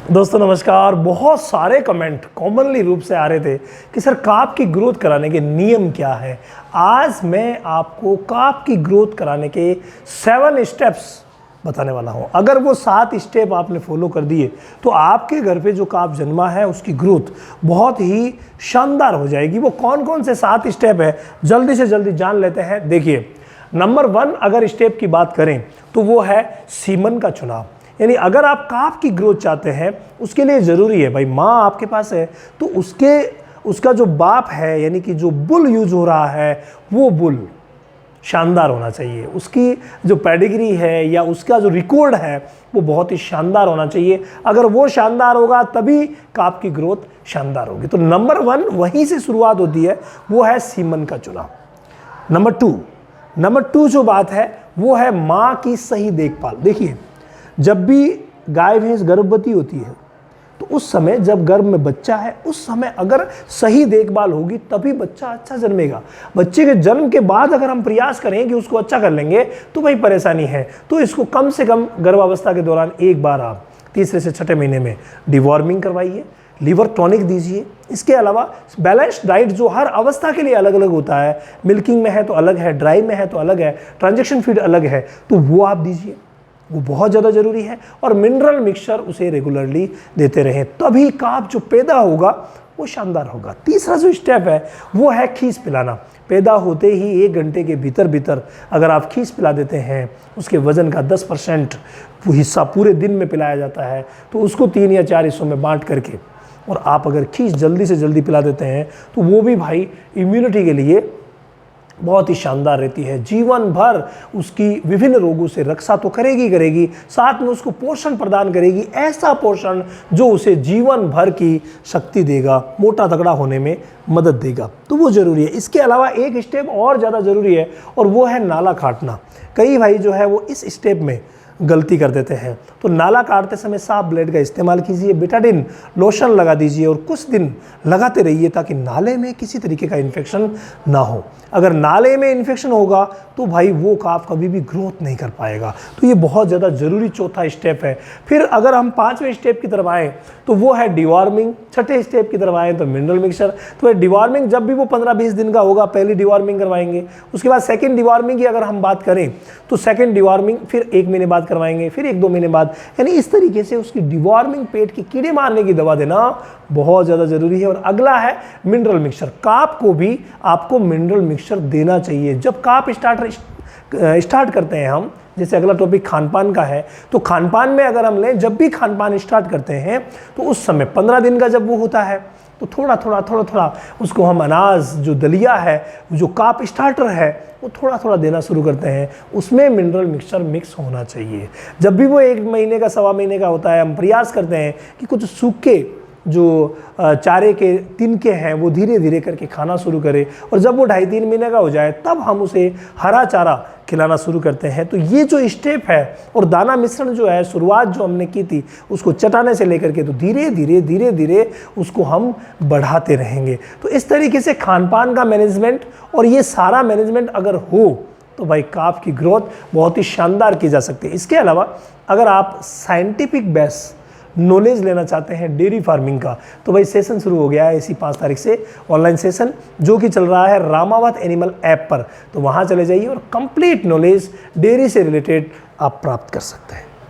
दोस्तों नमस्कार। बहुत सारे कमेंट कॉमनली रूप से आ रहे थे कि सर काप की ग्रोथ कराने के नियम क्या है। आज मैं आपको काप की ग्रोथ कराने के 7 स्टेप्स बताने वाला हूं। अगर वो 7 स्टेप आपने फॉलो कर दिए तो आपके घर पे जो काप जन्मा है उसकी ग्रोथ बहुत ही शानदार हो जाएगी। वो कौन कौन से 7 स्टेप है जल्दी से जल्दी जान लेते हैं। देखिए, नंबर 1 अगर स्टेप की बात करें तो वो है सीमन का चुनाव। यानी अगर आप काप की ग्रोथ चाहते हैं उसके लिए ज़रूरी है भाई, माँ आपके पास है तो उसका जो बाप है यानी कि जो बुल यूज हो रहा है वो बुल शानदार होना चाहिए। उसकी जो पेडिग्री है या उसका जो रिकॉर्ड है वो बहुत ही शानदार होना चाहिए। अगर वो शानदार होगा तभी काप की ग्रोथ शानदार होगी। तो नंबर 1 वहीं से शुरुआत होती है, वो है सीमन का चुनाव। नंबर 2 जो बात है वो है माँ की सही देखभाल। देखिए, जब भी गाय भैंस गर्भवती होती है तो उस समय जब गर्भ में बच्चा है उस समय अगर सही देखभाल होगी तभी बच्चा अच्छा जन्मेगा। बच्चे के जन्म के बाद अगर हम प्रयास करें कि उसको अच्छा कर लेंगे तो भाई परेशानी है। तो इसको कम से कम गर्भावस्था के दौरान एक बार आप 3 से 6 महीने में डिवॉर्मिंग करवाइए, लीवर टॉनिक दीजिए। इसके अलावा बैलेंस्ड डाइट जो हर अवस्था के लिए अलग अलग होता है, मिल्किंग में है तो अलग है, ड्राई में है तो अलग है, ट्रांजेक्शन फीड अलग है, तो वो आप दीजिए, वो बहुत ज़्यादा ज़रूरी है। और मिनरल मिक्सचर उसे रेगुलरली देते रहें, तभी काप जो पैदा होगा वो शानदार होगा। तीसरा जो स्टेप है वो है खीस पिलाना। पैदा होते ही 1 घंटे के भीतर अगर आप खीस पिला देते हैं, उसके वज़न का 10% हिस्सा पूरे दिन में पिलाया जाता है, तो उसको 3 या 4 हिस्सों में बांट करके और आप अगर खीस जल्दी से जल्दी पिला देते हैं तो वो भी भाई इम्यूनिटी के लिए बहुत ही शानदार रहती है। जीवन भर उसकी विभिन्न रोगों से रक्षा तो करेगी, साथ में उसको पोषण प्रदान करेगी, ऐसा पोषण जो उसे जीवन भर की शक्ति देगा, मोटा तगड़ा होने में मदद देगा। तो वो ज़रूरी है। इसके अलावा एक स्टेप और ज़्यादा ज़रूरी है और वो है नाला काटना। कई भाई जो है वो इस स्टेप में गलती कर देते हैं। तो नाला काटते समय साफ ब्लेड का इस्तेमाल कीजिए, बेटाडिन लोशन लगा दीजिए और कुछ दिन लगाते रहिए ताकि नाले में किसी तरीके का इन्फेक्शन ना हो। अगर नाले में इन्फेक्शन होगा तो भाई वो काप कभी भी ग्रोथ नहीं कर पाएगा। तो ये बहुत ज़्यादा ज़रूरी चौथा स्टेप है। फिर अगर हम 5वें स्टेप की तरफ आएँ तो वो है डिवॉर्मिंग। 6ठे स्टेप की तरफ आएँ तो मिनरल मिक्सचर। तो डिवॉर्मिंग जब भी वो 15-20 दिन का होगा पहली डिवॉर्मिंग करवाएंगे। उसके बाद सेकेंड डिवॉर्मिंग की अगर हम बात करें तो सेकेंड डिवॉर्मिंग फिर 1 महीने बाद करवाएंगे, फिर 1-2 महीने बाद। यानी इस तरीके से उसकी डिवॉर्मिंग, पेट के कीड़े मारने की दवा देना बहुत ज़्यादा ज़रूरी है। और अगला है मिनरल मिक्सचर। काप को भी आपको मिनरल मिक्सचर देना चाहिए। जब काप स्टार्ट करते हैं हम, जैसे अगला टॉपिक खानपान का है, तो खानपान में अगर हम लें, जब भी खानपान स्टार्ट करते हैं तो उस समय 15 दिन का जब वो होता है तो थोड़ा थोड़ा उसको हम अनाज, जो दलिया है, जो काप स्टार्टर है, वो थोड़ा थोड़ा देना शुरू करते हैं। उसमें मिनरल मिक्सचर मिक्स होना चाहिए। जब भी वो 1 महीने का, 1.25 महीने का होता है, हम प्रयास करते हैं कि कुछ सूखे जो चारे के तिनके हैं वो धीरे धीरे करके खाना शुरू करें। और जब वो 2.5-3 महीने का हो जाए तब हम उसे हरा चारा खिलाना शुरू करते हैं। तो ये जो स्टेप है और दाना मिश्रण जो है, शुरुआत जो हमने की थी उसको चटाने से लेकर के, तो धीरे धीरे उसको हम बढ़ाते रहेंगे। तो इस तरीके से खानपान का मैनेजमेंट और ये सारा मैनेजमेंट अगर हो तो भाई काप की ग्रोथ बहुत ही शानदार की जा सकती है। इसके अलावा अगर आप साइंटिफिक बेस नॉलेज लेना चाहते हैं डेयरी फार्मिंग का, तो भाई सेशन शुरू हो गया है इसी 5 तारीख से, ऑनलाइन सेशन जो कि चल रहा है रामावत एनिमल ऐप पर। तो वहाँ चले जाइए और कंप्लीट नॉलेज डेयरी से रिलेटेड आप प्राप्त कर सकते हैं।